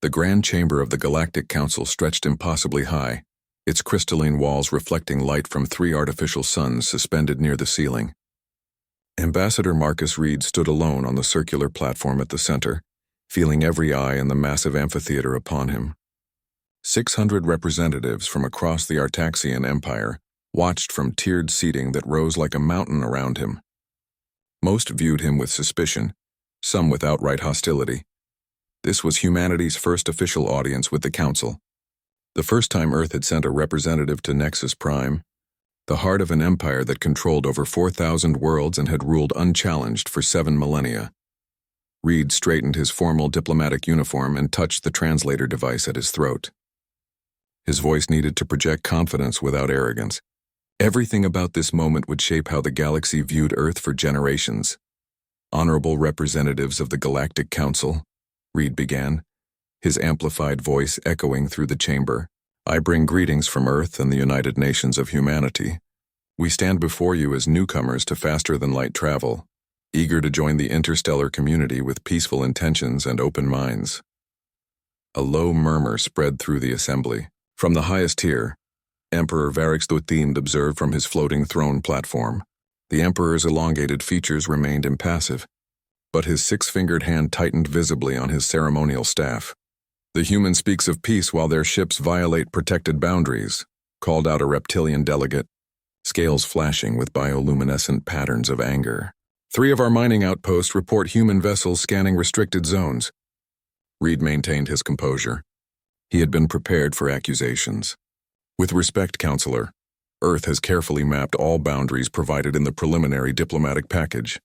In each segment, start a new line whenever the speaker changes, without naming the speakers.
The grand chamber of the Galactic Council stretched impossibly high, its crystalline walls reflecting light from 3 artificial suns suspended near the ceiling. Ambassador Marcus Reed stood alone on the circular platform at the center, feeling every eye in the massive amphitheater upon him. 600 representatives from across the Artaxian Empire watched from tiered seating that rose like a mountain around him. Most viewed him with suspicion, some with outright hostility. This was humanity's first official audience with the Council. The first time Earth had sent a representative to Nexus Prime, the heart of an empire that controlled over 4,000 worlds and had ruled unchallenged for 7 millennia. Reed straightened his formal diplomatic uniform and touched the translator device at his throat. His voice needed to project confidence without arrogance. Everything about this moment would shape how the galaxy viewed Earth for generations. Honorable representatives of the Galactic Council, Reed began, his amplified voice echoing through the chamber. I bring greetings from Earth and the United Nations of Humanity. We stand before you as newcomers to faster-than-light travel, eager to join the interstellar community with peaceful intentions and open minds. A low murmur spread through the assembly. From the highest tier, Emperor Varix Thuthind observed from his floating throne platform. The Emperor's elongated features remained impassive, but his 6-fingered hand tightened visibly on his ceremonial staff. The human speaks of peace while their ships violate protected boundaries, called out a reptilian delegate, scales flashing with bioluminescent patterns of anger. 3 of our mining outposts report human vessels scanning restricted zones. Reed maintained his composure. He had been prepared for accusations. With respect, Counselor, Earth has carefully mapped all boundaries provided in the preliminary diplomatic package.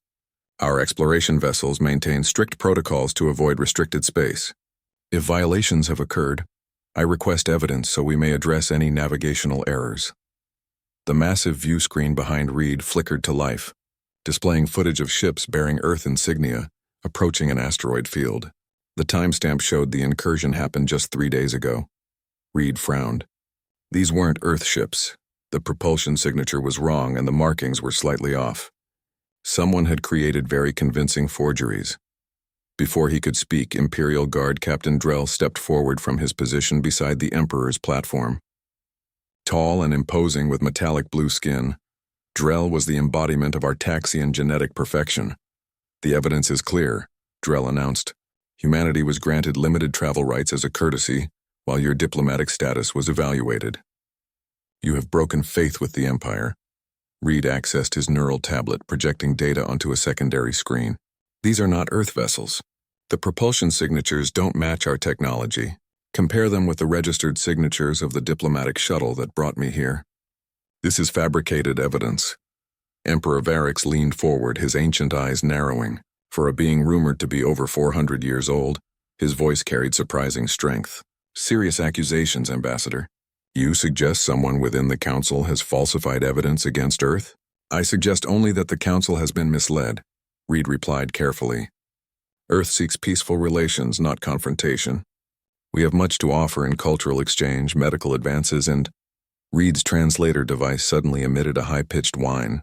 Our exploration vessels maintain strict protocols to avoid restricted space. If violations have occurred, I request evidence so we may address any navigational errors. The massive view screen behind Reed flickered to life, displaying footage of ships bearing Earth insignia approaching an asteroid field. The timestamp showed the incursion happened just 3 days ago. Reed frowned. These weren't Earth ships. The propulsion signature was wrong and the markings were slightly off. Someone had created very convincing forgeries. Before he could speak, Imperial Guard Captain Drell stepped forward from his position beside the Emperor's platform. Tall and imposing with metallic blue skin, Drell was the embodiment of Artaxian genetic perfection. The evidence is clear, Drell announced. Humanity was granted limited travel rights as a courtesy, while your diplomatic status was evaluated. You have broken faith with the Empire. Reed accessed his neural tablet, projecting data onto a secondary screen. These are not Earth vessels. The propulsion signatures don't match our technology. Compare them with the registered signatures of the diplomatic shuttle that brought me here. This is fabricated evidence. Emperor Varix leaned forward, his ancient eyes narrowing. For a being rumored to be over 400 years old, his voice carried surprising strength. Serious accusations, Ambassador. You suggest someone within the Council has falsified evidence against Earth? I suggest only that the Council has been misled, Reed replied carefully. Earth seeks peaceful relations, not confrontation. We have much to offer in cultural exchange, medical advances, and... Reed's translator device suddenly emitted a high-pitched whine.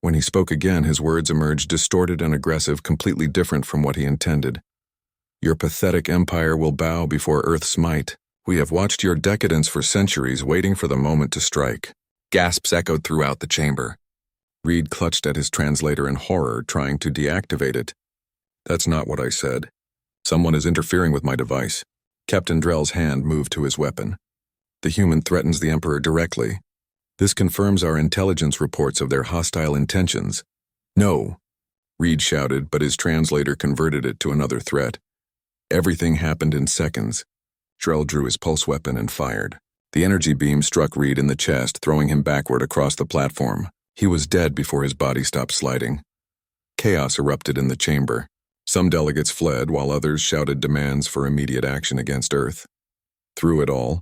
When he spoke again, his words emerged distorted and aggressive, completely different from what he intended. Your pathetic empire will bow before Earth's might. We have watched your decadence for centuries, waiting for the moment to strike. Gasps echoed throughout the chamber. Reed clutched at his translator in horror, trying to deactivate it. That's not what I said. Someone is interfering with my device. Captain Drell's hand moved to his weapon. The human threatens the Emperor directly. This confirms our intelligence reports of their hostile intentions. No, Reed shouted, but his translator converted it to another threat. Everything happened in seconds. Drell drew his pulse weapon and fired. The energy beam struck Reed in the chest, throwing him backward across the platform. He was dead before his body stopped sliding. Chaos erupted in the chamber. Some delegates fled, while others shouted demands for immediate action against Earth. Through it all,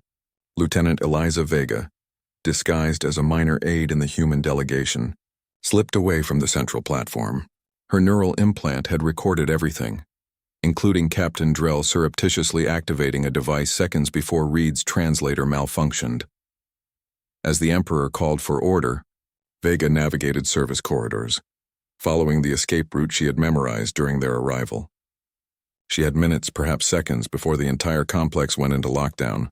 Lieutenant Eliza Vega, disguised as a minor aide in the human delegation, slipped away from the central platform. Her neural implant had recorded everything, including Captain Drell surreptitiously activating a device seconds before Reed's translator malfunctioned. As the Emperor called for order, Vega navigated service corridors, following the escape route she had memorized during their arrival. She had minutes, perhaps seconds, before the entire complex went into lockdown.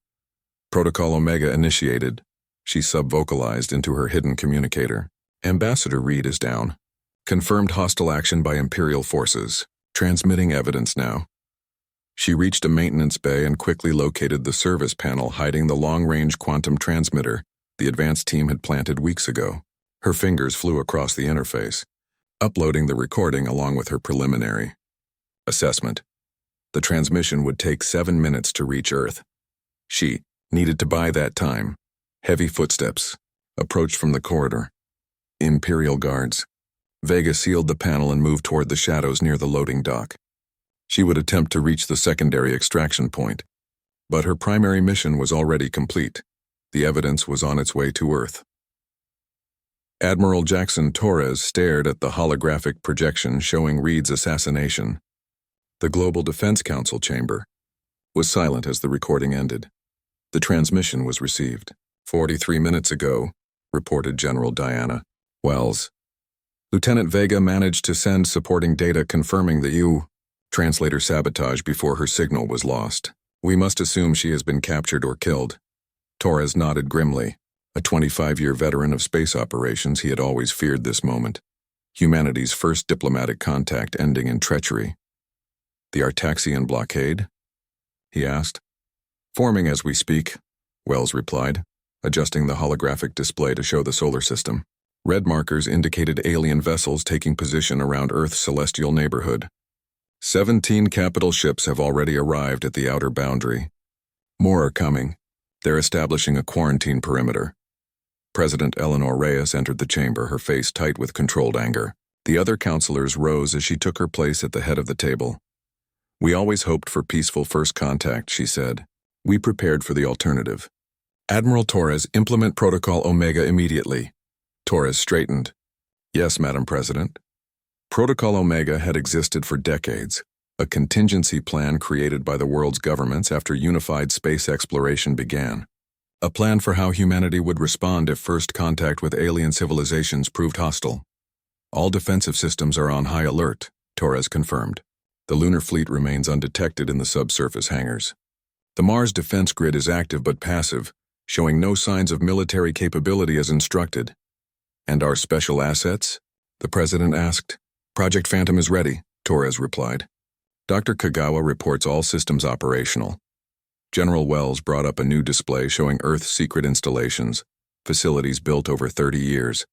Protocol Omega initiated. She subvocalized into her hidden communicator. Ambassador Reed is down. Confirmed hostile action by Imperial forces. Transmitting evidence now. She reached a maintenance bay and quickly located the service panel hiding the long-range quantum transmitter the advanced team had planted weeks ago. Her fingers flew across the interface, uploading the recording along with her preliminary assessment. The transmission would take 7 minutes to reach Earth. She needed to buy that time. Heavy footsteps approached from the corridor. Imperial guards. Vega sealed the panel and moved toward the shadows near the loading dock. She would attempt to reach the secondary extraction point, but her primary mission was already complete. The evidence was on its way to Earth. Admiral Jackson Torres stared at the holographic projection showing Reed's assassination. The Global Defense Council chamber was silent as the recording ended. The transmission was received. 43 minutes ago, reported General Diana Wells. Lieutenant Vega managed to send supporting data confirming the translator sabotage before her signal was lost. We must assume she has been captured or killed. Torres nodded grimly. A 25-year veteran of space operations, he had always feared this moment. Humanity's first diplomatic contact ending in treachery. The Artaxian blockade? He asked. Forming as we speak, Wells replied, adjusting the holographic display to show the solar system. Red markers indicated alien vessels taking position around Earth's celestial neighborhood. 17 capital ships have already arrived at the outer boundary. More are coming. They're establishing a quarantine perimeter. President Eleanor Reyes entered the chamber, her face tight with controlled anger. The other counselors rose as she took her place at the head of the table. We always hoped for peaceful first contact, she said. We prepared for the alternative. Admiral Torres, implement Protocol Omega immediately. Torres straightened. Yes, Madam President. Protocol Omega had existed for decades, a contingency plan created by the world's governments after unified space exploration began. A plan for how humanity would respond if first contact with alien civilizations proved hostile. All defensive systems are on high alert, Torres confirmed. The lunar fleet remains undetected in the subsurface hangars. The Mars defense grid is active but passive, showing no signs of military capability as instructed. And our special assets? The President asked. Project Phantom is ready, Torres replied. Dr. Kagawa reports all systems operational. General Wells brought up a new display showing Earth's secret installations, facilities built over 30 years,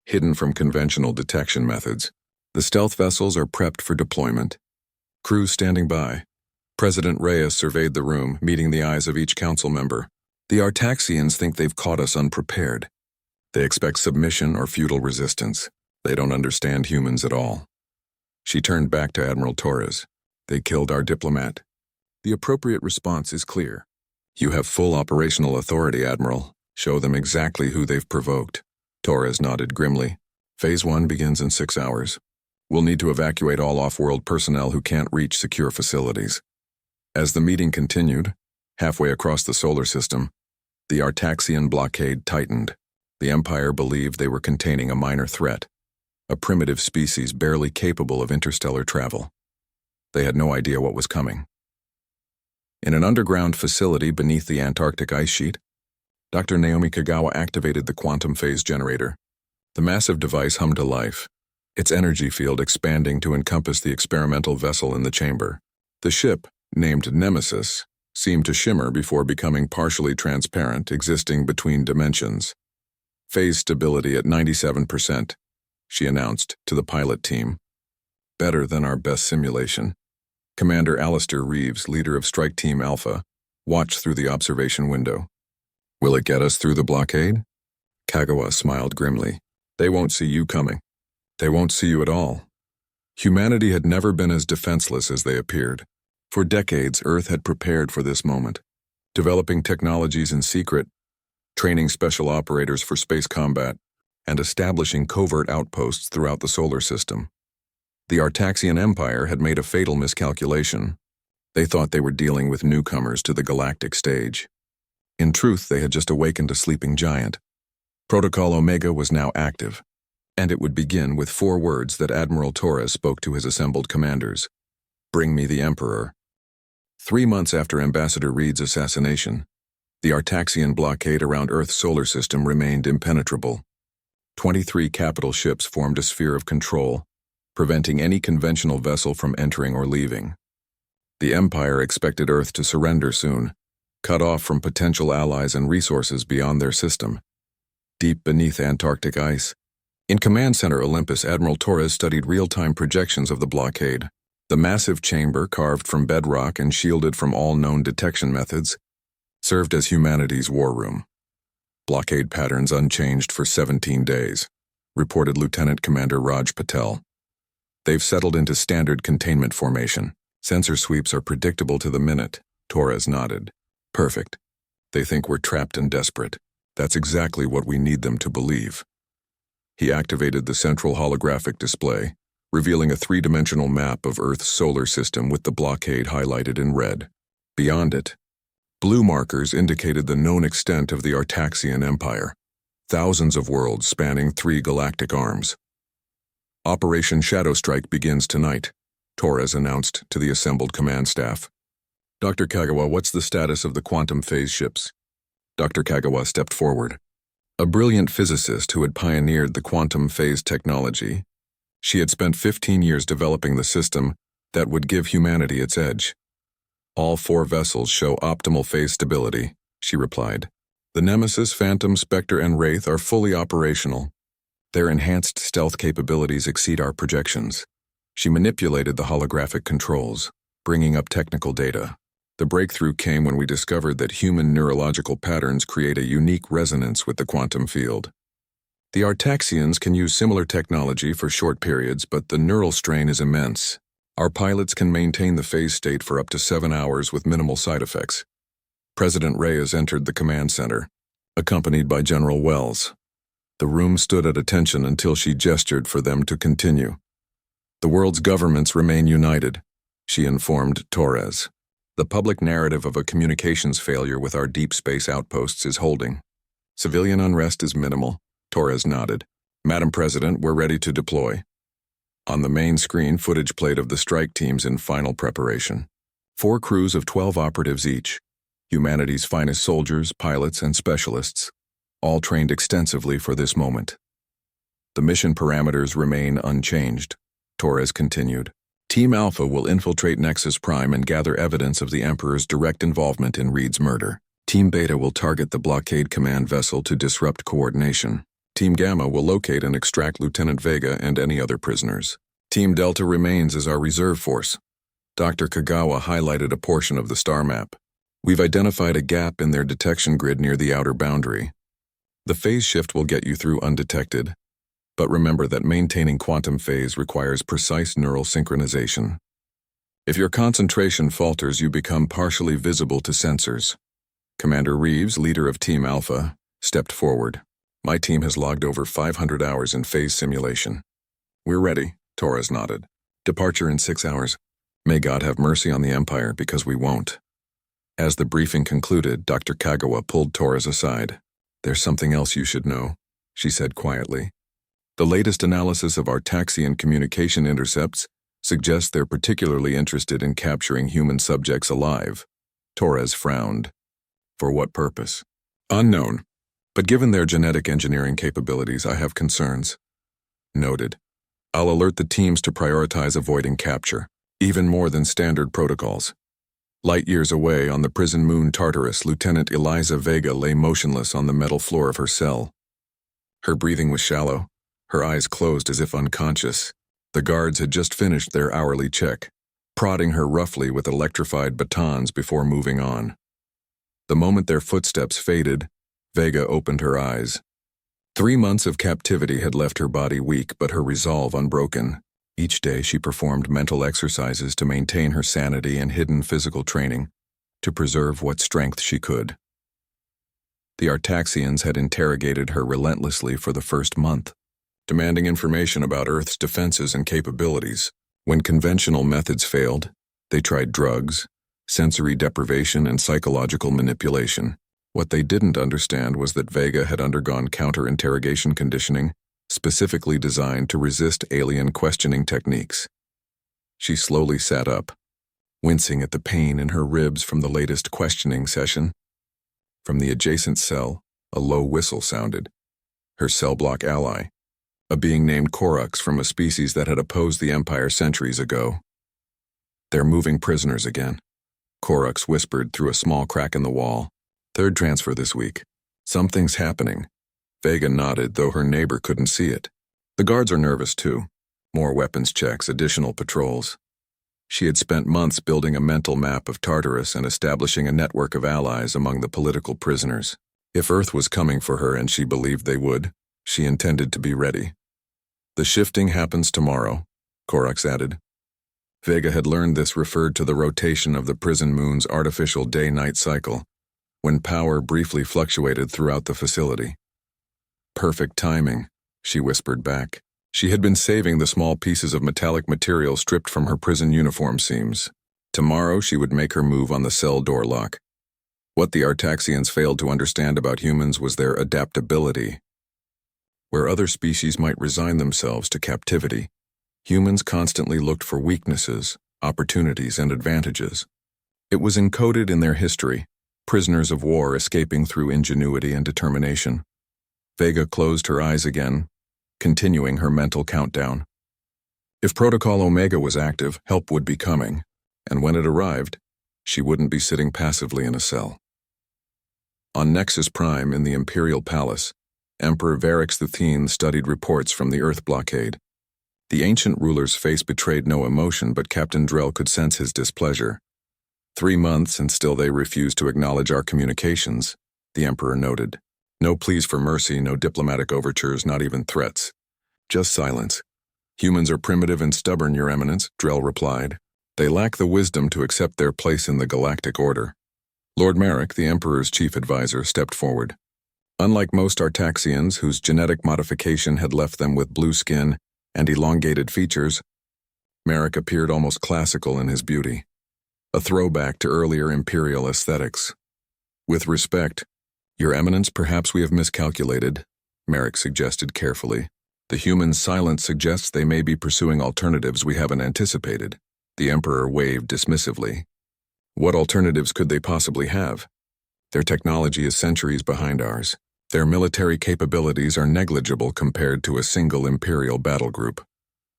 hidden from conventional detection methods. The stealth vessels are prepped for deployment. Crews standing by. President Reyes surveyed the room, meeting the eyes of each council member. The Artaxians think they've caught us unprepared. They expect submission or futile resistance. They don't understand humans at all. She turned back to Admiral Torres. They killed our diplomat. The appropriate response is clear. You have full operational authority, Admiral. Show them exactly who they've provoked. Torres nodded grimly. Phase 1 begins in 6 hours. We'll need to evacuate all off-world personnel who can't reach secure facilities. As the meeting continued, halfway across the solar system, the Artaxian blockade tightened. The Empire believed they were containing a minor threat, a primitive species barely capable of interstellar travel. They had no idea what was coming. In an underground facility beneath the Antarctic ice sheet, Dr. Naomi Kagawa activated the quantum phase generator. The massive device hummed to life, its energy field expanding to encompass the experimental vessel in the chamber. The ship, named Nemesis, seemed to shimmer before becoming partially transparent, existing between dimensions. Phase stability at 97%, she announced to the pilot team. Better than our best simulation. Commander Alistair Reeves, leader of Strike Team Alpha, watched through the observation window. Will it get us through the blockade? Kagawa smiled grimly. They won't see you coming. They won't see you at all. Humanity had never been as defenseless as they appeared. For decades, Earth had prepared for this moment, developing technologies in secret, training special operators for space combat, and establishing covert outposts throughout the solar system. The Artaxian Empire had made a fatal miscalculation. They thought they were dealing with newcomers to the galactic stage. In truth, they had just awakened a sleeping giant. Protocol Omega was now active, and it would begin with 4 words that Admiral Torres spoke to his assembled commanders. Bring me the Emperor. 3 months after Ambassador Reed's assassination, the Artaxian blockade around Earth's solar system remained impenetrable. 23 capital ships formed a sphere of control, preventing any conventional vessel from entering or leaving. The Empire expected Earth to surrender soon, cut off from potential allies and resources beyond their system. Deep beneath Antarctic ice, in Command Center Olympus, Admiral Torres studied real-time projections of the blockade. The massive chamber, carved from bedrock and shielded from all known detection methods, served as humanity's war room. Blockade patterns unchanged for 17 days, reported Lieutenant Commander Raj Patel. They've settled into standard containment formation. Sensor sweeps are predictable to the minute. Torres nodded. Perfect. They think we're trapped and desperate. That's exactly what we need them to believe. He activated the central holographic display, revealing a three-dimensional map of Earth's solar system with the blockade highlighted in red. Beyond it, blue markers indicated the known extent of the Artaxian Empire, thousands of worlds spanning 3 galactic arms. Operation Shadow Strike begins tonight, Torres announced to the assembled command staff. Dr. Kagawa, what's the status of the quantum phase ships? Dr. Kagawa stepped forward. A brilliant physicist who had pioneered the quantum phase technology, she had spent 15 years developing the system that would give humanity its edge. All 4 vessels show optimal phase stability, she replied. The Nemesis, Phantom, Spectre, and Wraith are fully operational. Their enhanced stealth capabilities exceed our projections. She manipulated the holographic controls, bringing up technical data. The breakthrough came when we discovered that human neurological patterns create a unique resonance with the quantum field. The Artaxians can use similar technology for short periods, but the neural strain is immense. Our pilots can maintain the phase state for up to 7 hours with minimal side effects. President Reyes entered the command center, accompanied by General Wells. The room stood at attention until she gestured for them to continue. The world's governments remain united, she informed Torres. The public narrative of a communications failure with our deep space outposts is holding. Civilian unrest is minimal, Torres nodded. Madam President, we're ready to deploy. On the main screen, footage played of the strike teams in final preparation. 4 crews of 12 operatives each, humanity's finest soldiers, pilots, and specialists, all trained extensively for this moment. The mission parameters remain unchanged, Torres continued. Team Alpha will infiltrate Nexus Prime and gather evidence of the Emperor's direct involvement in Reed's murder. Team Beta will target the blockade command vessel to disrupt coordination. Team Gamma will locate and extract Lieutenant Vega and any other prisoners. Team Delta remains as our reserve force. Dr. Kagawa highlighted a portion of the star map. We've identified a gap in their detection grid near the outer boundary. The phase shift will get you through undetected, but remember that maintaining quantum phase requires precise neural synchronization. If your concentration falters, you become partially visible to sensors. Commander Reeves, leader of Team Alpha, stepped forward. My team has logged over 500 hours in phase simulation. We're ready, Torres nodded. Departure in 6 hours. May God have mercy on the Empire, because we won't. As the briefing concluded, Dr. Kagawa pulled Torres aside. There's something else you should know, she said quietly. The latest analysis of Artaxian communication intercepts suggests they're particularly interested in capturing human subjects alive. Torres frowned. For what purpose? Unknown. But given their genetic engineering capabilities, I have concerns. Noted. I'll alert the teams to prioritize avoiding capture, even more than standard protocols. Light years away on the prison moon Tartarus, Lieutenant Eliza Vega lay motionless on the metal floor of her cell. Her breathing was shallow, her eyes closed as if unconscious. The guards had just finished their hourly check, prodding her roughly with electrified batons before moving on. The moment their footsteps faded, Vega opened her eyes. 3 months of captivity had left her body weak, but her resolve unbroken. Each day she performed mental exercises to maintain her sanity and hidden physical training, to preserve what strength she could. The Artaxians had interrogated her relentlessly for the first month, demanding information about Earth's defenses and capabilities. When conventional methods failed, they tried drugs, sensory deprivation, and psychological manipulation. What they didn't understand was that Vega had undergone counter-interrogation conditioning, specifically designed to resist alien questioning techniques. She slowly sat up. wincing at the pain in her ribs from the latest questioning session. From the adjacent cell, a low whistle sounded. Her cell block ally, a being named Korux from a species that had opposed the Empire centuries ago. "They're moving prisoners again," Korux whispered through a small crack in the wall. "Third transfer this week. Something's happening." Vega nodded, though her neighbor couldn't see it. The guards are nervous too. More weapons checks, additional patrols. She had spent months building a mental map of Tartarus and establishing a network of allies among the political prisoners. If Earth was coming for her, and she believed they would, she intended to be ready. "The shifting happens tomorrow," Korux added. Vega had learned this referred to the rotation of the prison moon's artificial day-night cycle, when power briefly fluctuated throughout the facility. "Perfect timing," she whispered back. She had been saving the small pieces of metallic material stripped from her prison uniform seams. Tomorrow she would make her move on the cell door lock. What the Artaxians failed to understand about humans was their adaptability. Where other species might resign themselves to captivity, humans constantly looked for weaknesses, opportunities, and advantages. It was encoded in their history, prisoners of war escaping through ingenuity and determination. Vega closed her eyes again, continuing her mental countdown. If Protocol Omega was active, help would be coming, and when it arrived, she wouldn't be sitting passively in a cell. On Nexus Prime in the Imperial Palace, Emperor Varix the studied reports from the Earth blockade. The ancient ruler's face betrayed no emotion, but Captain Drell could sense his displeasure. 3 months, and still they refuse to acknowledge our communications, the Emperor noted. No pleas for mercy, no diplomatic overtures, not even threats. Just silence. "Humans are primitive and stubborn, Your Eminence," Drell replied. "They lack the wisdom to accept their place in the galactic order." Lord Merrick, the Emperor's chief advisor, stepped forward. Unlike most Artaxians, whose genetic modification had left them with blue skin and elongated features, Merrick appeared almost classical in his beauty, a throwback to earlier imperial aesthetics. "With respect, Your Eminence, perhaps we have miscalculated," Merrick suggested carefully. "The human silence suggests they may be pursuing alternatives we haven't anticipated." The Emperor waved dismissively. "What alternatives could they possibly have? Their technology is centuries behind ours. Their military capabilities are negligible compared to a single Imperial battle group."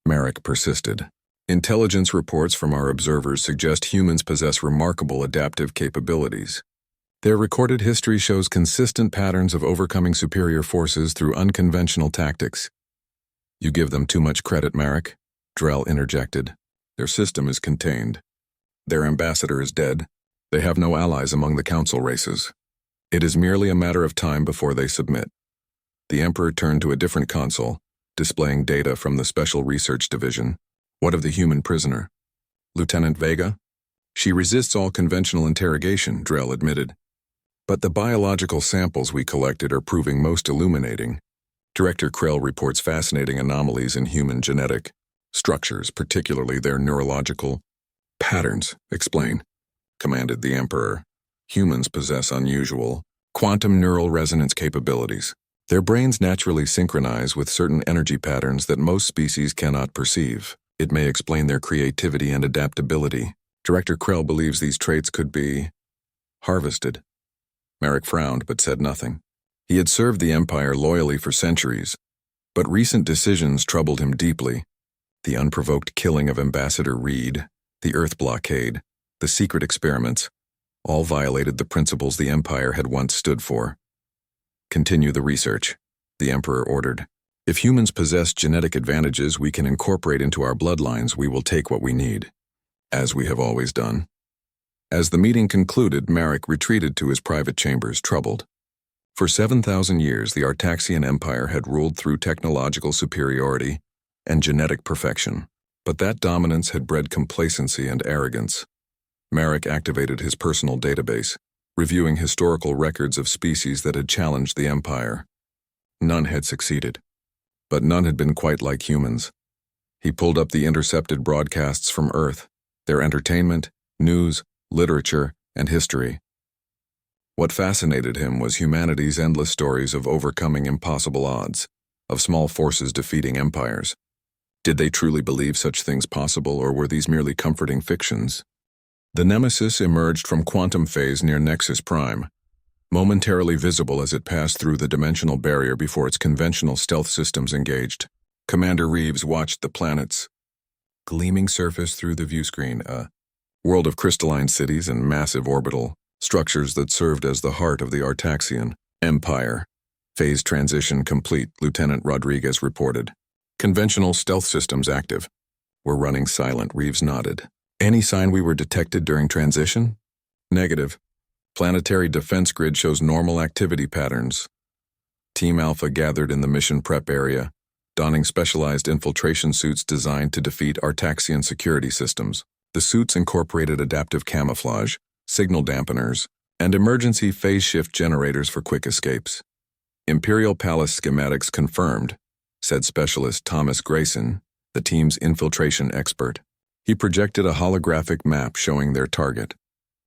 Merrick persisted. "Intelligence reports from our observers suggest humans possess remarkable adaptive capabilities. Their recorded history shows consistent patterns of overcoming superior forces through unconventional tactics." "You give them too much credit, Merrick," Drell interjected. "Their system is contained. Their ambassador is dead. They have no allies among the council races. It is merely a matter of time before they submit." The Emperor turned to a different console, displaying data from the Special Research Division. "What of the human prisoner?" "Lieutenant Vega?" "She resists all conventional interrogation," Drell admitted. "But the biological samples we collected are proving most illuminating. Director Krell reports fascinating anomalies in human genetic structures, particularly their neurological patterns." "Explain," commanded the Emperor. "Humans possess unusual quantum neural resonance capabilities. Their brains naturally synchronize with certain energy patterns that most species cannot perceive. It may explain their creativity and adaptability. Director Krell believes these traits could be harvested." Merrick frowned but said nothing. He had served the Empire loyally for centuries, but recent decisions troubled him deeply. The unprovoked killing of Ambassador Reed, the Earth blockade, the secret experiments, all violated the principles the Empire had once stood for. "Continue the research," the Emperor ordered. "If humans possess genetic advantages we can incorporate into our bloodlines, we will take what we need, as we have always done." As the meeting concluded, Merrick retreated to his private chambers, troubled. For 7,000 years, the Artaxian Empire had ruled through technological superiority and genetic perfection, but that dominance had bred complacency and arrogance. Merrick activated his personal database, reviewing historical records of species that had challenged the Empire. None had succeeded, but none had been quite like humans. He pulled up the intercepted broadcasts from Earth, their entertainment, news, literature, and history. What fascinated him was humanity's endless stories of overcoming impossible odds, of small forces defeating empires. Did they truly believe such things possible, or were these merely comforting fictions? The Nemesis emerged from quantum phase near Nexus Prime, momentarily visible as it passed through the dimensional barrier before its conventional stealth systems engaged. Commander Reeves watched the planet's gleaming surface through the viewscreen, a world of crystalline cities and massive orbital structures that served as the heart of the Artaxian Empire. Phase transition complete, Lieutenant Rodriguez reported. Conventional stealth systems active. We're running silent, Reeves nodded. Any sign we were detected during transition? Negative. Planetary defense grid shows normal activity patterns. Team Alpha gathered in the mission prep area, donning specialized infiltration suits designed to defeat Artaxian security systems. The suits incorporated adaptive camouflage, signal dampeners, and emergency phase shift generators for quick escapes. Imperial Palace schematics confirmed, said Specialist Thomas Grayson, the team's infiltration expert. He projected a holographic map showing their target,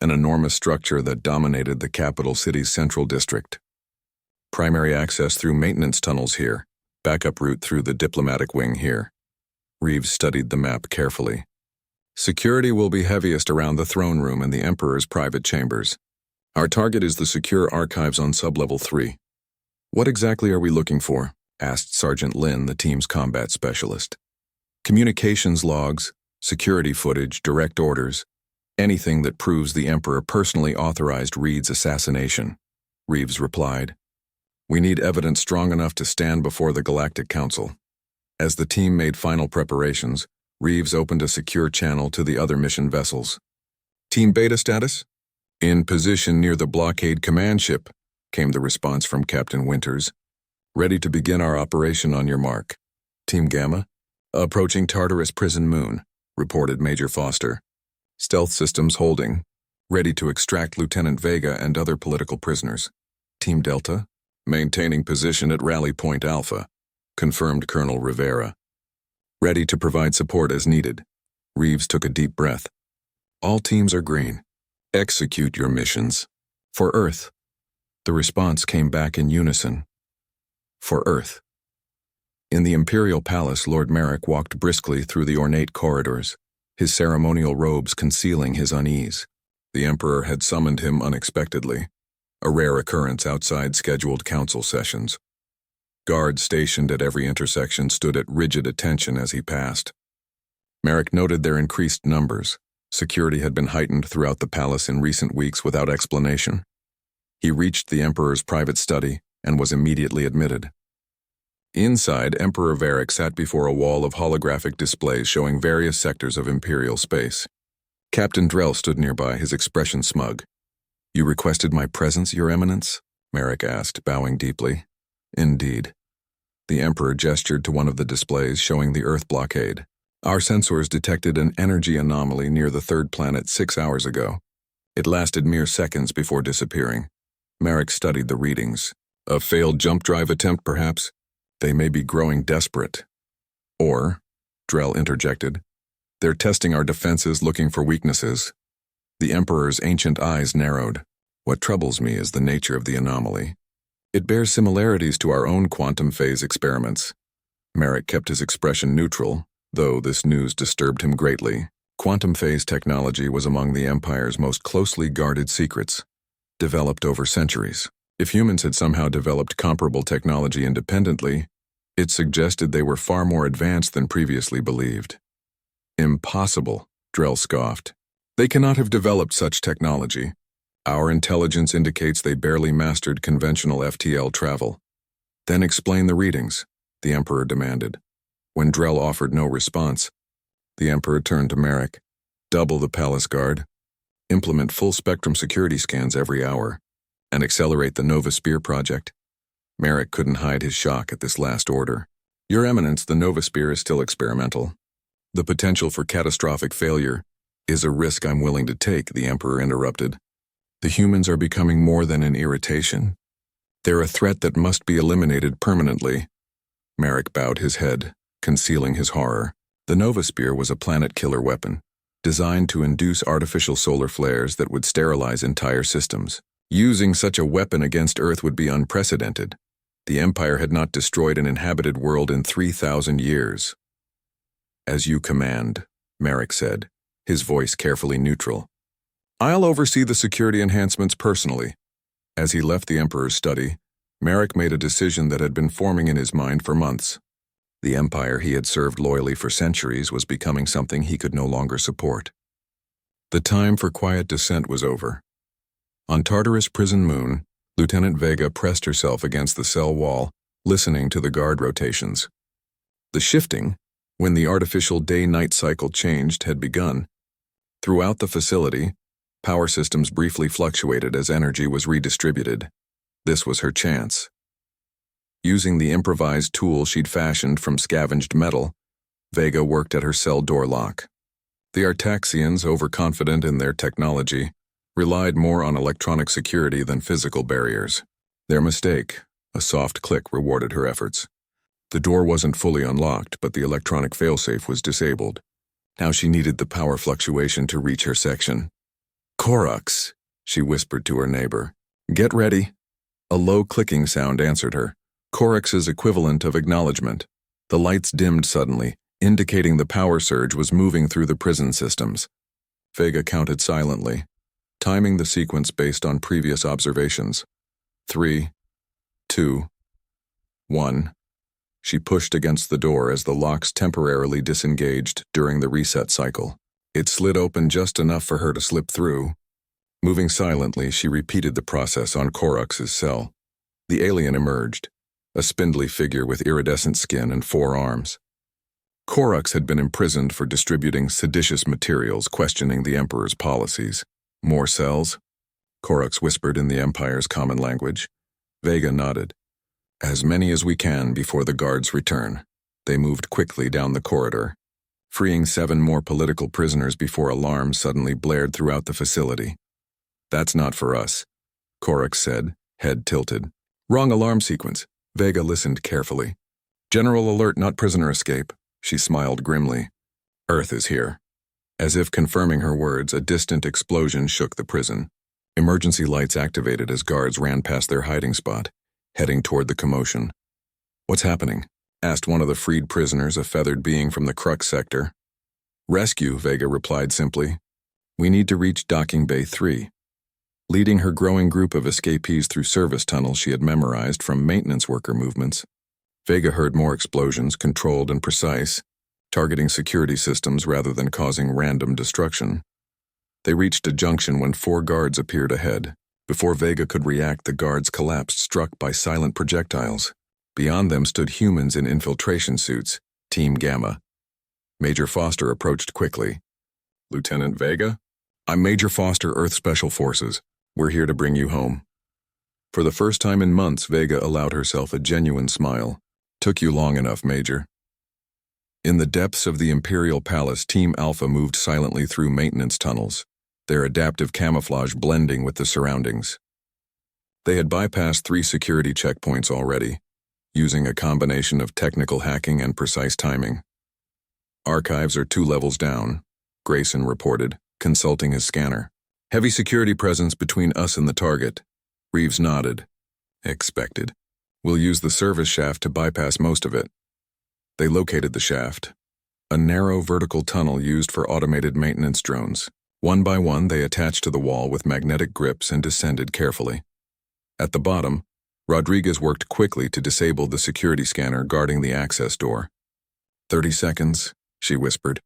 an enormous structure that dominated the capital city's central district. Primary access through maintenance tunnels here, backup route through the diplomatic wing here. Reeves studied the map carefully. Security will be heaviest around the throne room and the Emperor's private chambers. Our target is the secure archives on sublevel 3. What exactly are we looking for? Asked Sergeant Lin, the team's combat specialist. Communications logs, security footage, direct orders, anything that proves the Emperor personally authorized Reed's assassination, Reeves replied. We need evidence strong enough to stand before the Galactic Council. As the team made final preparations, Reeves opened a secure channel to the other mission vessels. Team Beta status? In position near the blockade command ship, came the response from Captain Winters. Ready to begin our operation on your mark. Team Gamma? Approaching Tartarus Prison Moon, reported Major Foster. Stealth systems holding, ready to extract Lieutenant Vega and other political prisoners. Team Delta? Maintaining position at Rally Point Alpha, confirmed Colonel Rivera. Ready to provide support as needed. Reeves took a deep breath. All teams are green. Execute your missions. For Earth. The response came back in unison. For Earth. In the Imperial Palace, Lord Merrick walked briskly through the ornate corridors, his ceremonial robes concealing his unease. The Emperor had summoned him unexpectedly, a rare occurrence outside scheduled council sessions. Guards stationed at every intersection stood at rigid attention as he passed. Merrick noted their increased numbers. Security had been heightened throughout the palace in recent weeks without explanation. He reached the Emperor's private study and was immediately admitted. Inside, Emperor Varric sat before a wall of holographic displays showing various sectors of Imperial space. Captain Drell stood nearby, his expression smug. You requested my presence, Your Eminence? Merrick asked, bowing deeply. Indeed. The Emperor gestured to one of the displays showing the Earth blockade. Our sensors detected an energy anomaly near the third planet 6 hours ago. It lasted mere seconds before disappearing. Merrick studied the readings. A failed jump drive attempt, perhaps? They may be growing desperate. Or, Drell interjected, they're testing our defenses looking for weaknesses. The Emperor's ancient eyes narrowed. What troubles me is the nature of the anomaly. It bears similarities to our own quantum phase experiments. Merrick kept his expression neutral, though this news disturbed him greatly. Quantum phase technology was among the Empire's most closely guarded secrets, developed over centuries. If humans had somehow developed comparable technology independently, it suggested they were far more advanced than previously believed. Impossible, Drell scoffed. They cannot have developed such technology. Our intelligence indicates they barely mastered conventional FTL travel. Then explain the readings, the Emperor demanded. When Drell offered no response, the Emperor turned to Merrick. Double the palace guard. Implement full-spectrum security scans every hour. And accelerate the Nova Spear project. Merrick couldn't hide his shock at this last order. Your Eminence, the Nova Spear is still experimental. The potential for catastrophic failure is a risk I'm willing to take, the Emperor interrupted. The humans are becoming more than an irritation. They're a threat that must be eliminated permanently. Merrick bowed his head, concealing his horror. The Nova Spear was a planet-killer weapon, designed to induce artificial solar flares that would sterilize entire systems. Using such a weapon against Earth would be unprecedented. The Empire had not destroyed an inhabited world in 3,000 years. As you command, Merrick said, his voice carefully neutral. I'll oversee the security enhancements personally. As he left the Emperor's study, Merrick made a decision that had been forming in his mind for months. The empire he had served loyally for centuries was becoming something he could no longer support. The time for quiet descent was over. On Tartarus Prison Moon, Lieutenant Vega pressed herself against the cell wall, listening to the guard rotations. The shifting, when the artificial day-night cycle changed, had begun. Throughout the facility, power systems briefly fluctuated as energy was redistributed. This was her chance. Using the improvised tool she'd fashioned from scavenged metal, Vega worked at her cell door lock. The Artaxians, overconfident in their technology, relied more on electronic security than physical barriers. Their mistake, a soft click, rewarded her efforts. The door wasn't fully unlocked, but the electronic failsafe was disabled. Now she needed the power fluctuation to reach her section. "Korax," she whispered to her neighbor. "Get ready." A low clicking sound answered her, Korax's equivalent of acknowledgement. The lights dimmed suddenly, indicating the power surge was moving through the prison systems. Vega counted silently, timing the sequence based on previous observations. 3, 2, 1. She pushed against the door as the locks temporarily disengaged during the reset cycle. It slid open just enough for her to slip through. Moving silently, she repeated the process on Korax's cell. The alien emerged, a spindly figure with iridescent skin and 4 arms. Korax had been imprisoned for distributing seditious materials, questioning the Emperor's policies. "More cells?" Korax whispered in the Empire's common language. Vega nodded. "As many as we can before the guards return." They moved quickly down the corridor, freeing 7 more political prisoners before alarms suddenly blared throughout the facility. "That's not for us," Korax said, head tilted. "Wrong alarm sequence." Vega listened carefully. "General alert, not prisoner escape." She smiled grimly. "Earth is here." As if confirming her words, a distant explosion shook the prison. Emergency lights activated as guards ran past their hiding spot, heading toward the commotion. "What's happening?" asked one of the freed prisoners, a feathered being from the Crux sector. "Rescue," Vega replied simply. "We need to reach Docking Bay 3. Leading her growing group of escapees through service tunnels she had memorized from maintenance worker movements, Vega heard more explosions, controlled and precise, targeting security systems rather than causing random destruction. They reached a junction when 4 guards appeared ahead. Before Vega could react, the guards collapsed, struck by silent projectiles. Beyond them stood humans in infiltration suits, Team Gamma. Major Foster approached quickly. "Lieutenant Vega? I'm Major Foster, Earth Special Forces. We're here to bring you home." For the first time in months, Vega allowed herself a genuine smile. "Took you long enough, Major." In the depths of the Imperial Palace, Team Alpha moved silently through maintenance tunnels, their adaptive camouflage blending with the surroundings. They had bypassed 3 security checkpoints already, using a combination of technical hacking and precise timing. "Archives are 2 levels down," Grayson reported, consulting his scanner. "Heavy security presence between us and the target." Reeves nodded. "Expected. We'll use the service shaft to bypass most of it." They located the shaft, a narrow vertical tunnel used for automated maintenance drones. One by one, they attached to the wall with magnetic grips and descended carefully. At the bottom, Rodriguez worked quickly to disable the security scanner guarding the access door. 30 seconds, she whispered.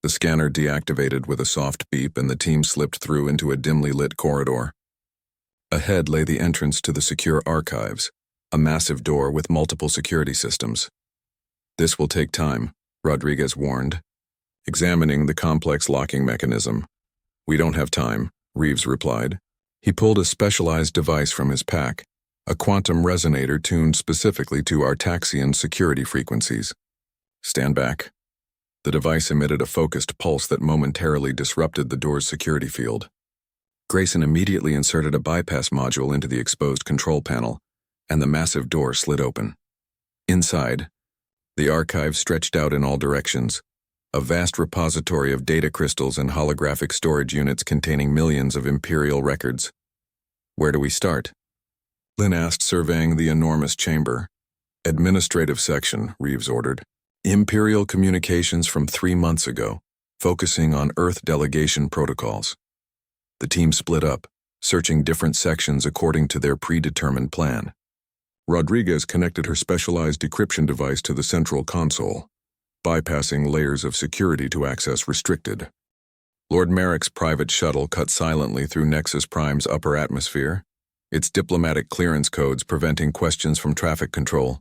The scanner deactivated with a soft beep and the team slipped through into a dimly lit corridor. Ahead lay the entrance to the secure archives, a massive door with multiple security systems. "This will take time," Rodriguez warned, examining the complex locking mechanism. "We don't have time," Reeves replied. He pulled a specialized device from his pack, a quantum resonator tuned specifically to Artaxian security frequencies. "Stand back." The device emitted a focused pulse that momentarily disrupted the door's security field. Grayson immediately inserted a bypass module into the exposed control panel, and the massive door slid open. Inside, the archive stretched out in all directions, a vast repository of data crystals and holographic storage units containing millions of Imperial records. "Where do we start?" Lynn asked, surveying the enormous chamber. "Administrative section," Reeves ordered. "Imperial communications from 3 months ago, focusing on Earth delegation protocols." The team split up, searching different sections according to their predetermined plan. Rodriguez connected her specialized decryption device to the central console, bypassing layers of security to access restricted. Lord Merrick's private shuttle cut silently through Nexus Prime's upper atmosphere, its diplomatic clearance codes preventing questions from traffic control.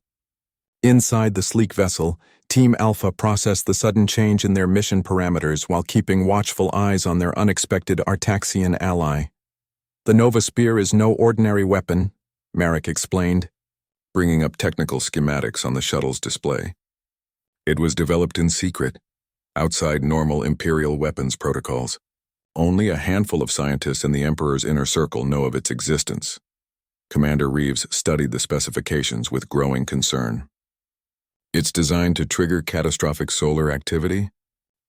Inside the sleek vessel, Team Alpha processed the sudden change in their mission parameters while keeping watchful eyes on their unexpected Artaxian ally. "The Nova Spear is no ordinary weapon," Merrick explained, bringing up technical schematics on the shuttle's display. "It was developed in secret, outside normal Imperial weapons protocols. Only a handful of scientists in the Emperor's inner circle know of its existence." Commander Reeves studied the specifications with growing concern. "It's designed to trigger catastrophic solar activity?"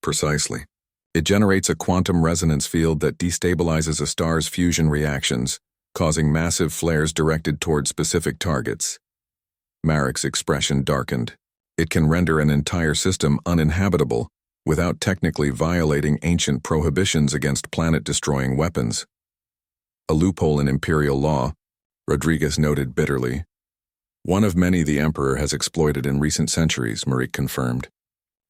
"Precisely. It generates a quantum resonance field that destabilizes a star's fusion reactions, causing massive flares directed toward specific targets." Merrick's expression darkened. "It can render an entire system uninhabitable without technically violating ancient prohibitions against planet-destroying weapons." "A loophole in Imperial law," Rodriguez noted bitterly. "One of many the Emperor has exploited in recent centuries," Merrick confirmed.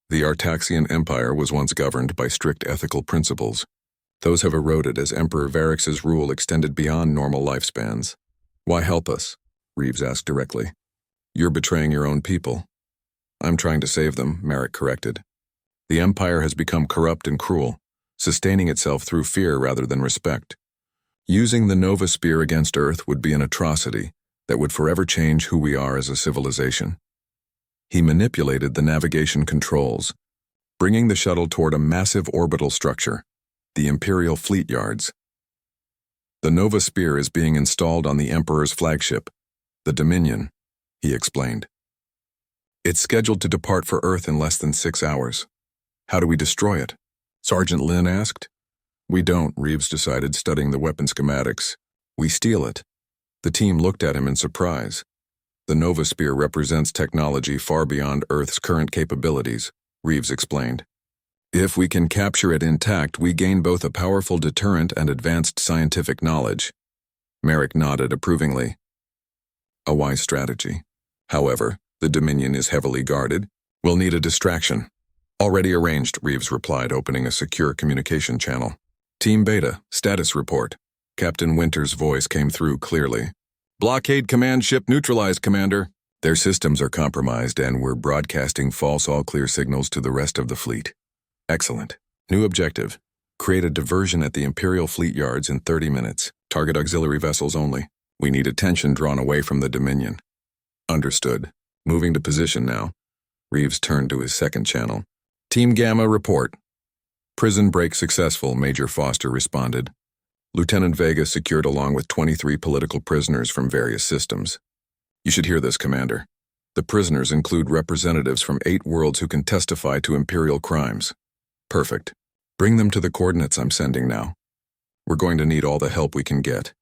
"The Artaxian Empire was once governed by strict ethical principles. Those have eroded as Emperor Varix's rule extended beyond normal lifespans." "Why help us?" Reeves asked directly. "You're betraying your own people." "I'm trying to save them," Merrick corrected. "The Empire has become corrupt and cruel, sustaining itself through fear rather than respect. Using the Nova Spear against Earth would be an atrocity that would forever change who we are as a civilization." He manipulated the navigation controls, bringing the shuttle toward a massive orbital structure, the Imperial Fleet Yards. "The Nova Spear is being installed on the Emperor's flagship, the Dominion," he explained. "It's scheduled to depart for Earth in less than 6 hours. How do we destroy it?" Sergeant Lin asked. "We don't," Reeves decided, studying the weapon schematics. "We steal it." The team looked at him in surprise. "The Nova Spear represents technology far beyond Earth's current capabilities," Reeves explained. "If we can capture it intact, we gain both a powerful deterrent and advanced scientific knowledge." Merrick nodded approvingly. "A wise strategy. However, the Dominion is heavily guarded. We'll need a distraction." "Already arranged," Reeves replied, opening a secure communication channel. "Team Beta, status report." Captain Winter's voice came through clearly. "Blockade command ship neutralized, Commander. Their systems are compromised and we're broadcasting false all-clear signals to the rest of the fleet." "Excellent. New objective. Create a diversion at the Imperial Fleet Yards in 30 minutes. Target auxiliary vessels only. We need attention drawn away from the Dominion." "Understood. Moving to position now." Reeves turned to his second channel. "Team Gamma, report." "Prison break successful," Major Foster responded. "Lieutenant Vega secured along with 23 political prisoners from various systems." "You should hear this, Commander. The prisoners include representatives from 8 worlds who can testify to Imperial crimes." "Perfect. Bring them to the coordinates I'm sending now. We're going to need all the help we can get."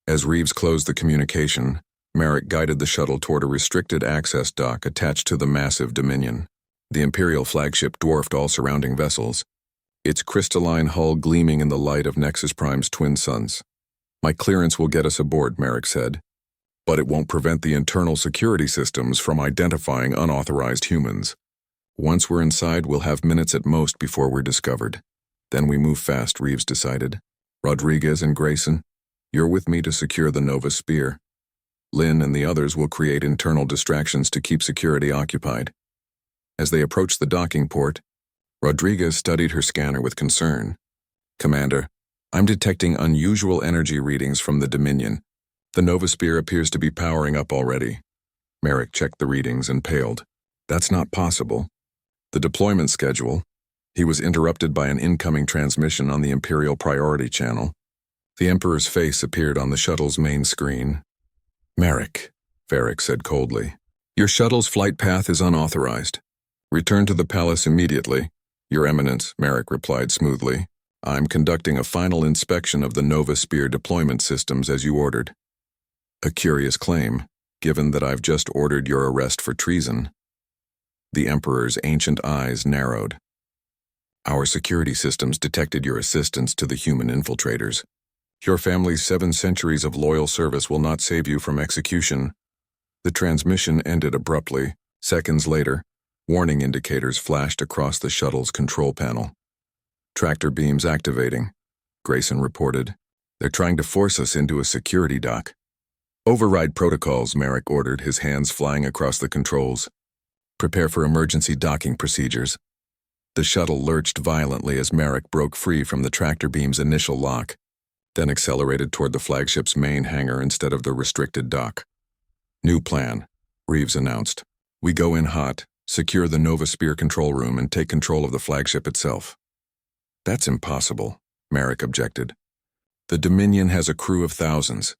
As Reeves closed the communication, Merrick guided the shuttle toward a restricted access dock attached to the massive Dominion. The Imperial flagship dwarfed all surrounding vessels, its crystalline hull gleaming in the light of Nexus Prime's twin suns. "My clearance will get us aboard," Merrick said, "but it won't prevent the internal security systems from identifying unauthorized humans. Once we're inside, we'll have minutes at most before we're discovered. Then we move fast," Reeves decided. "Rodriguez and Grayson, you're with me to secure the Nova Spear. Lin and the others will create internal distractions to keep security occupied." As they approached the docking port, Rodriguez studied her scanner with concern. "Commander, I'm detecting unusual energy readings from the Dominion. The Nova Spear appears to be powering up already." Merrick checked the readings and paled. "That's not possible. The deployment schedule." He was interrupted by an incoming transmission on the Imperial Priority Channel. The Emperor's face appeared on the shuttle's main screen. "Merrick," Varric said coldly, "your shuttle's flight path is unauthorized. Return to the palace immediately." "Your Eminence," Merrick replied smoothly, "I'm conducting a final inspection of the Nova Spear deployment systems as you ordered." A curious claim, given that I've just ordered your arrest for treason. The Emperor's ancient eyes narrowed. Our security systems detected your assistance to the human infiltrators. Your family's 7 centuries of loyal service will not save you from execution. The transmission ended abruptly. Seconds later, warning indicators flashed across the shuttle's control panel. Tractor beams activating, Grayson reported. They're trying to force us into a security dock. Override protocols, Merrick ordered, his hands flying across the controls. Prepare for emergency docking procedures. The shuttle lurched violently as Merrick broke free from the tractor beam's initial lock, then accelerated toward the flagship's main hangar instead of the restricted dock. New plan, Reeves announced. We go in hot, secure the Nova Sphere control room, and take control of the flagship itself. That's impossible, Merrick objected. The Dominion has a crew of thousands.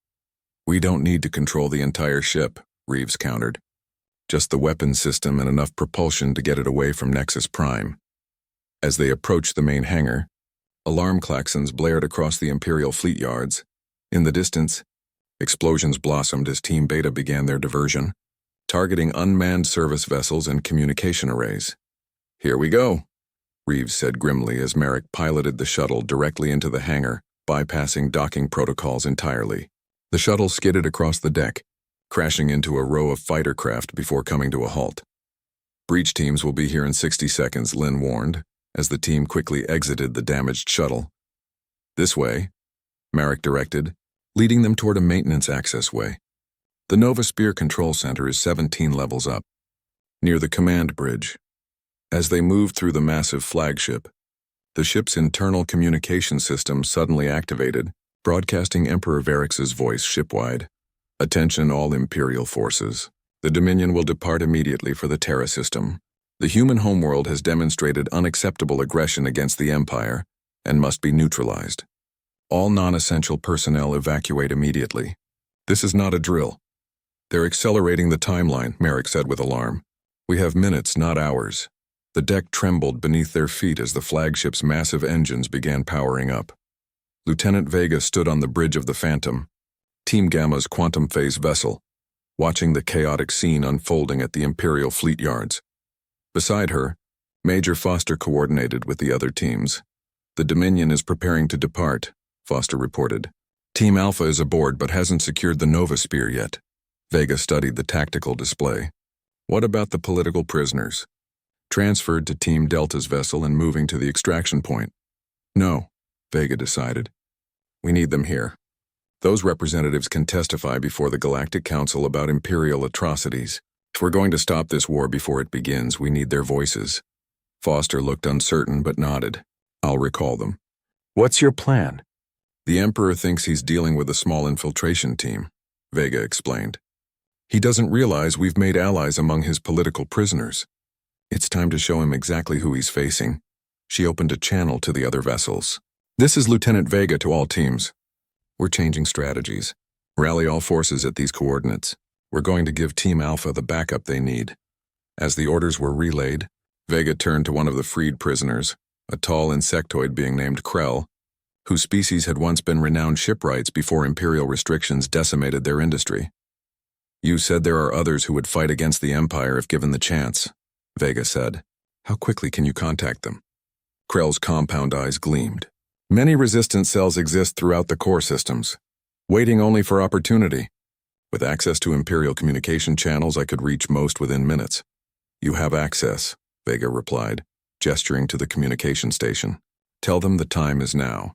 We don't need to control the entire ship, Reeves countered. Just the weapons system and enough propulsion to get it away from Nexus Prime. As they approached the main hangar, alarm klaxons blared across the Imperial fleet yards. In the distance, explosions blossomed as Team Beta began their diversion, targeting unmanned service vessels and communication arrays. Here we go, Reeves said grimly as Merrick piloted the shuttle directly into the hangar, bypassing docking protocols entirely. The shuttle skidded across the deck, crashing into a row of fighter craft before coming to a halt. Breach teams will be here in 60 seconds, Lynn warned, as the team quickly exited the damaged shuttle. This way, Merrick directed, leading them toward a maintenance access way. The Nova Sphere Control Center is 17 levels up, near the command bridge. As they moved through the massive flagship, the ship's internal communication system suddenly activated, broadcasting Emperor Varix's voice shipwide. Attention all Imperial forces. The Dominion will depart immediately for the Terra system. The human homeworld has demonstrated unacceptable aggression against the Empire and must be neutralized. All non-essential personnel evacuate immediately. This is not a drill. They're accelerating the timeline, Merrick said with alarm. We have minutes, not hours. The deck trembled beneath their feet as the flagship's massive engines began powering up. Lieutenant Vega stood on the bridge of the Phantom, Team Gamma's quantum phase vessel, watching the chaotic scene unfolding at the Imperial fleet yards. Beside her, Major Foster coordinated with the other teams. The Dominion is preparing to depart, Foster reported. Team Alpha is aboard but hasn't secured the Nova Sphere yet. Vega studied the tactical display. What about the political prisoners? Transferred to Team Delta's vessel and moving to the extraction point. No, Vega decided. We need them here. Those representatives can testify before the Galactic Council about Imperial atrocities. If we're going to stop this war before it begins, we need their voices. Foster looked uncertain but nodded. I'll recall them. What's your plan? The Emperor thinks he's dealing with a small infiltration team, Vega explained. He doesn't realize we've made allies among his political prisoners. It's time to show him exactly who he's facing. She opened a channel to the other vessels. This is Lieutenant Vega to all teams. We're changing strategies. Rally all forces at these coordinates. We're going to give Team Alpha the backup they need. As the orders were relayed, Vega turned to one of the freed prisoners, a tall insectoid being named Krell, whose species had once been renowned shipwrights before Imperial restrictions decimated their industry. You said there are others who would fight against the Empire if given the chance, Vega said. How quickly can you contact them? Krell's compound eyes gleamed. Many resistance cells exist throughout the core systems, waiting only for opportunity. With access to Imperial communication channels, I could reach most within minutes. You have access, Vega replied, gesturing to the communication station. Tell them the time is now.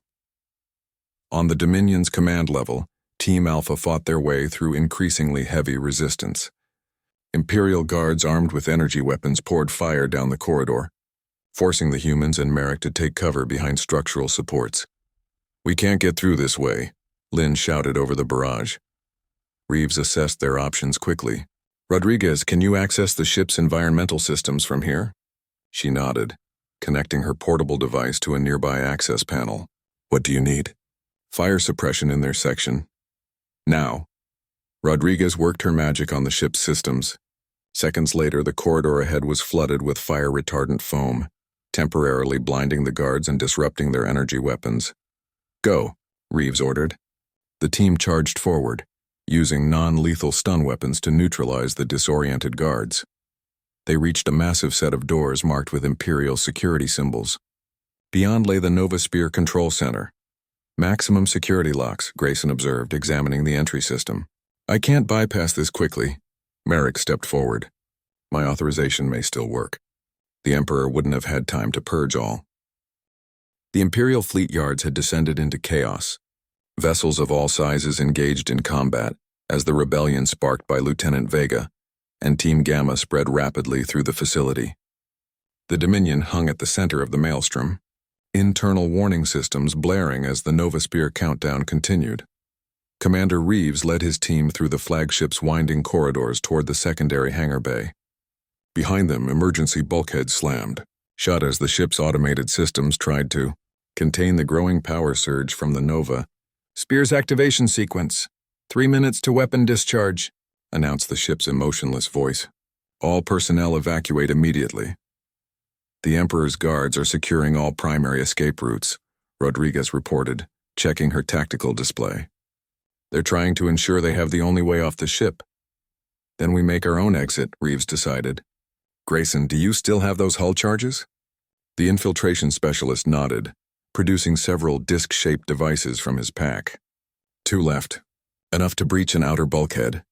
On the Dominion's command level, Team Alpha fought their way through increasingly heavy resistance. Imperial guards armed with energy weapons poured fire down the corridor, forcing the humans and Merrick to take cover behind structural supports. We can't get through this way, Lynn shouted over the barrage. Reeves assessed their options quickly. Rodriguez, can you access the ship's environmental systems from here? She nodded, connecting her portable device to a nearby access panel. What do you need? Fire suppression in their section. Now. Rodriguez worked her magic on the ship's systems. Seconds later, the corridor ahead was flooded with fire-retardant foam, temporarily blinding the guards and disrupting their energy weapons. Go, Reeves ordered. The team charged forward, using non-lethal stun weapons to neutralize the disoriented guards. They reached a massive set of doors marked with Imperial security symbols. Beyond lay the Nova Spear Control Center. Maximum security locks, Grayson observed, examining the entry system. I can't bypass this quickly. Merrick stepped forward. My authorization may still work. The Emperor wouldn't have had time to purge all. The Imperial fleet yards had descended into chaos. Vessels of all sizes engaged in combat as the rebellion sparked by Lieutenant Vega and Team Gamma spread rapidly through the facility. The Dominion hung at the center of the maelstrom, internal warning systems blaring as the Nova Spear countdown continued. Commander Reeves led his team through the flagship's winding corridors toward the secondary hangar bay. Behind them, emergency bulkheads slammed, shut as the ship's automated systems tried to contain the growing power surge from the Nova. Spear's activation sequence. 3 minutes to weapon discharge, announced the ship's emotionless voice. All personnel evacuate immediately. The Emperor's guards are securing all primary escape routes, Rodriguez reported, checking her tactical display. They're trying to ensure they have the only way off the ship. Then we make our own exit, Reeves decided. Grayson, do you still have those hull charges? The infiltration specialist nodded, producing several disc-shaped devices from his pack. 2 left, enough to breach an outer bulkhead.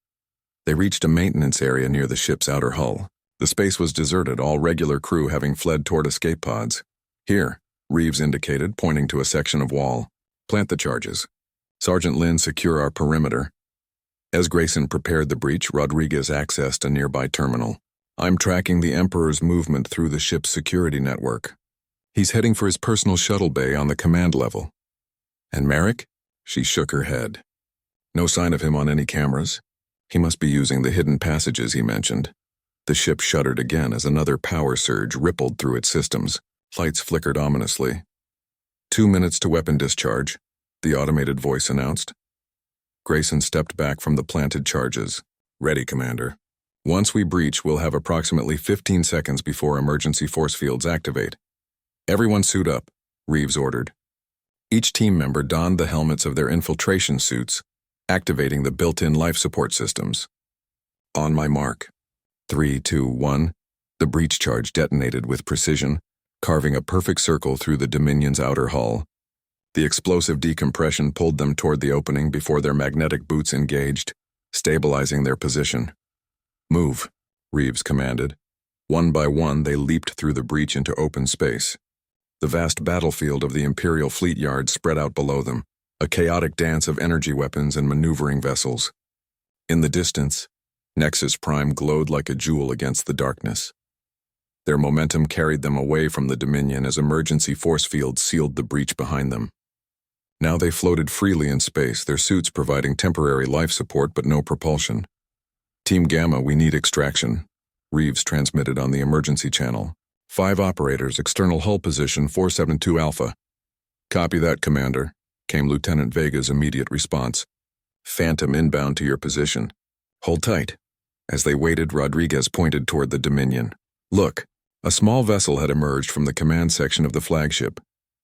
They reached a maintenance area near the ship's outer hull. The space was deserted, all regular crew having fled toward escape pods. Here, Reeves indicated, pointing to a section of wall. Plant the charges. Sergeant Lin, secure our perimeter. As Grayson prepared the breach, Rodriguez accessed a nearby terminal. I'm tracking the Emperor's movement through the ship's security network. He's heading for his personal shuttle bay on the command level. And Merrick? She shook her head. No sign of him on any cameras. He must be using the hidden passages he mentioned. The ship shuddered again as another power surge rippled through its systems. Lights flickered ominously. 2 minutes to weapon discharge, the automated voice announced. Grayson stepped back from the planted charges. Ready, Commander. Once we breach, we'll have approximately 15 seconds before emergency force fields activate. Everyone suit up, Reeves ordered. Each team member donned the helmets of their infiltration suits, activating the built-in life support systems. On my mark. 3, 2, 1. The breach charge detonated with precision, carving a perfect circle through the Dominion's outer hull. The explosive decompression pulled them toward the opening before their magnetic boots engaged, stabilizing their position. Move, Reeves commanded. One by one, they leaped through the breach into open space. The vast battlefield of the Imperial fleet yard spread out below them, a chaotic dance of energy weapons and maneuvering vessels. In the distance, Nexus Prime glowed like a jewel against the darkness. Their momentum carried them away from the Dominion as emergency force fields sealed the breach behind them. Now they floated freely in space, their suits providing temporary life support but no propulsion. Team Gamma, we need extraction, Reeves transmitted on the emergency channel. 5 operators, external hull position 472 Alpha. Copy that, Commander, came Lieutenant Vega's immediate response. Phantom inbound to your position. Hold tight. As they waited, Rodriguez pointed toward the Dominion. Look, a small vessel had emerged from the command section of the flagship,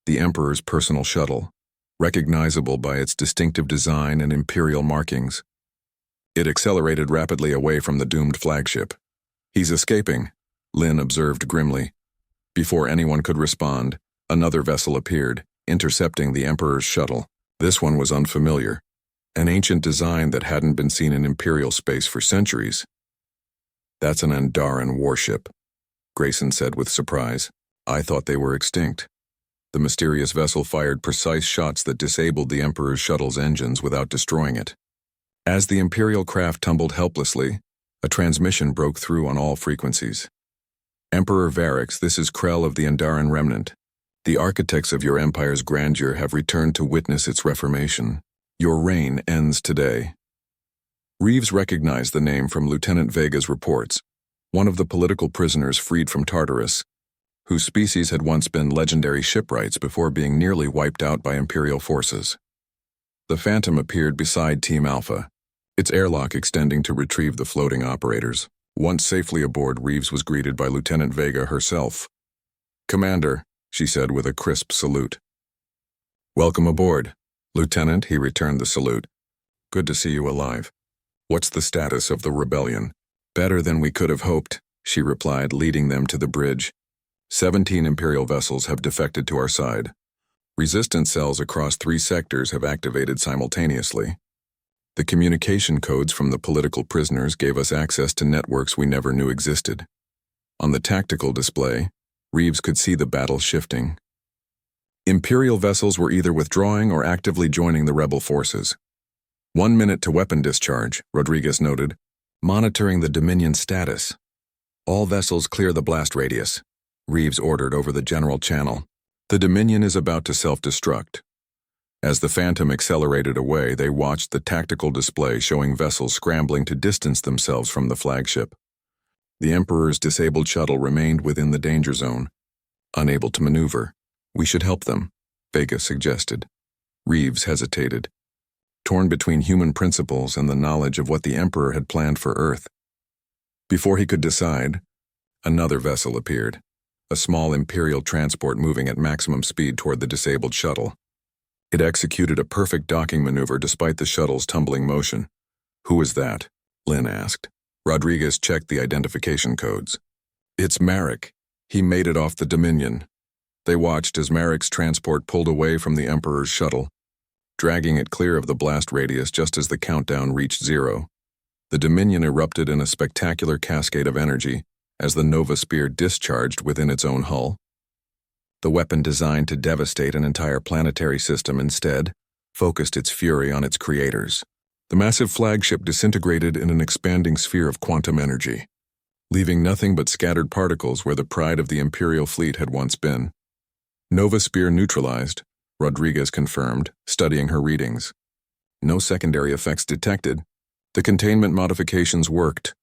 the Emperor's personal shuttle, recognizable by its distinctive design and Imperial markings. It accelerated rapidly away from the doomed flagship. He's escaping, Lin observed grimly. Before anyone could respond, another vessel appeared, intercepting the Emperor's shuttle. This one was unfamiliar, an ancient design that hadn't been seen in Imperial space for centuries. That's an Andaran warship, Grayson said with surprise. I thought they were extinct. The mysterious vessel fired precise shots that disabled the Emperor's shuttle's engines without destroying it. As the Imperial craft tumbled helplessly, a transmission broke through on all frequencies. Emperor Varix, this is Krell of the Andaran Remnant. The architects of your empire's grandeur have returned to witness its reformation. Your reign ends today. Reeves recognized the name from Lieutenant Vega's reports, one of the political prisoners freed from Tartarus, whose species had once been legendary shipwrights before being nearly wiped out by Imperial forces. The Phantom appeared beside Team Alpha, its airlock extending to retrieve the floating operators. Once safely aboard, Reeves was greeted by Lieutenant Vega herself. Commander, she said with a crisp salute. Welcome aboard, Lieutenant, he returned the salute. Good to see you alive. What's the status of the rebellion? Better than we could have hoped, she replied, leading them to the bridge. 17 Imperial vessels have defected to our side. Resistance cells across 3 sectors have activated simultaneously. The communication codes from the political prisoners gave us access to networks we never knew existed. On the tactical display, Reeves could see the battle shifting. Imperial vessels were either withdrawing or actively joining the rebel forces. 1 minute to weapon discharge, Rodriguez noted, monitoring the Dominion status. All vessels clear the blast radius, Reeves ordered over the general channel. The Dominion is about to self-destruct. As the Phantom accelerated away, they watched the tactical display showing vessels scrambling to distance themselves from the flagship. The Emperor's disabled shuttle remained within the danger zone, unable to maneuver. We should help them, Vega suggested. Reeves hesitated, torn between human principles and the knowledge of what the Emperor had planned for Earth. Before he could decide, another vessel appeared, a small Imperial transport moving at maximum speed toward the disabled shuttle. It executed a perfect docking maneuver despite the shuttle's tumbling motion. "Who is that?" Lynn asked. Rodriguez checked the identification codes. "It's Marek. He made it off the Dominion." They watched as Marek's transport pulled away from the Emperor's shuttle, dragging it clear of the blast radius just as the countdown reached 0. The Dominion erupted in a spectacular cascade of energy as the Nova Spear discharged within its own hull. The weapon designed to devastate an entire planetary system instead focused its fury on its creators. The massive flagship disintegrated in an expanding sphere of quantum energy, leaving nothing but scattered particles where the pride of the Imperial fleet had once been. Nova Spear neutralized, Rodriguez confirmed, studying her readings. No secondary effects detected. The containment modifications worked.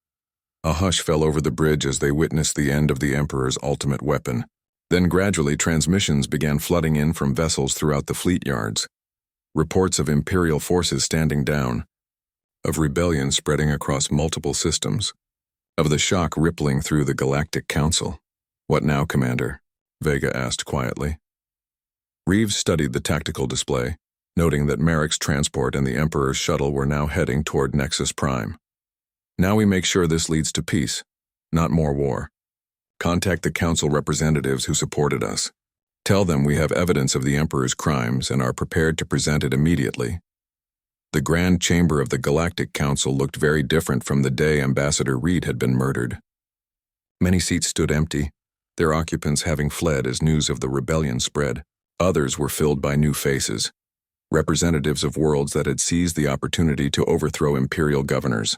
A hush fell over the bridge as they witnessed the end of the Emperor's ultimate weapon. Then gradually transmissions began flooding in from vessels throughout the fleet yards. Reports of Imperial forces standing down, of rebellion spreading across multiple systems, of the shock rippling through the Galactic Council. "What now, Commander?" Vega asked quietly. Reeves studied the tactical display, noting that Marek's transport and the Emperor's shuttle were now heading toward Nexus Prime. "Now we make sure this leads to peace, not more war. Contact the Council representatives who supported us. Tell them we have evidence of the Emperor's crimes and are prepared to present it immediately." The Grand Chamber of the Galactic Council looked very different from the day Ambassador Reed had been murdered. Many seats stood empty, their occupants having fled as news of the rebellion spread. Others were filled by new faces, representatives of worlds that had seized the opportunity to overthrow Imperial governors.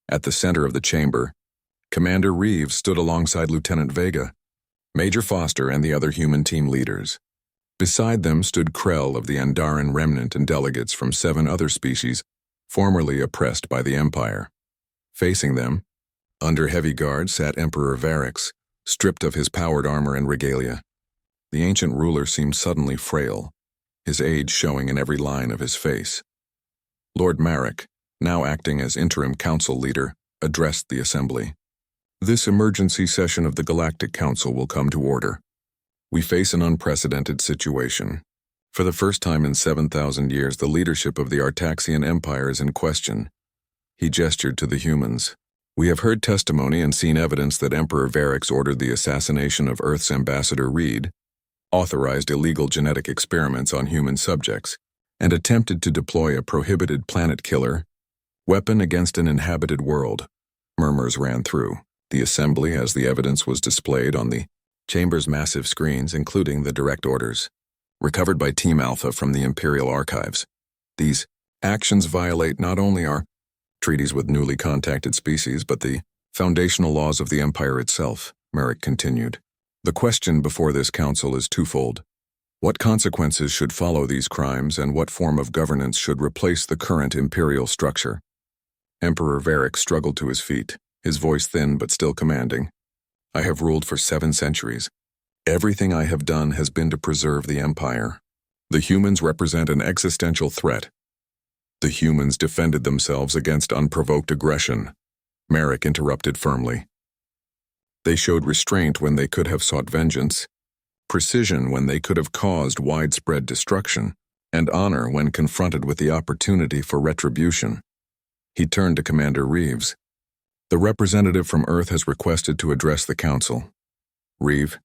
At the center of the chamber, Commander Reeves stood alongside Lieutenant Vega, Major Foster, and the other human team leaders. Beside them stood Krell of the Andaran remnant and delegates from 7 other species formerly oppressed by the Empire. Facing them, under heavy guard, sat Emperor Varix, stripped of his powered armor and regalia. The ancient ruler seemed suddenly frail, his age showing in every line of his face. Lord Marek, now acting as interim council leader, addressed the assembly. "This emergency session of the Galactic Council will come to order. We face an unprecedented situation. For the first time in 7,000 years, the leadership of the Artaxian Empire is in question." He gestured to the humans. "We have heard testimony and seen evidence that Emperor Varix ordered the assassination of Earth's Ambassador Reed, authorized illegal genetic experiments on human subjects, and attempted to deploy a prohibited planet killer weapon against an inhabited world." Murmurs ran through the assembly as the evidence was displayed on the chamber's massive screens, including the direct orders recovered by Team Alpha from the Imperial archives. "These actions violate not only our treaties with newly contacted species, but the foundational laws of the Empire itself," Marek continued. "The question before this council is twofold. What consequences should follow these crimes, and what form of governance should replace the current Imperial structure?" Emperor Varix struggled to his feet, his voice thin but still commanding. "I have ruled for 7 centuries. Everything I have done has been to preserve the Empire. The humans represent an existential threat. The humans defended themselves against unprovoked aggression," Marek interrupted firmly. "They showed restraint when they could have sought vengeance, precision when they could have caused widespread destruction, and honor when confronted with the opportunity for retribution." He turned to Commander Reeves. "The representative from Earth has requested to address the Council. Reeve,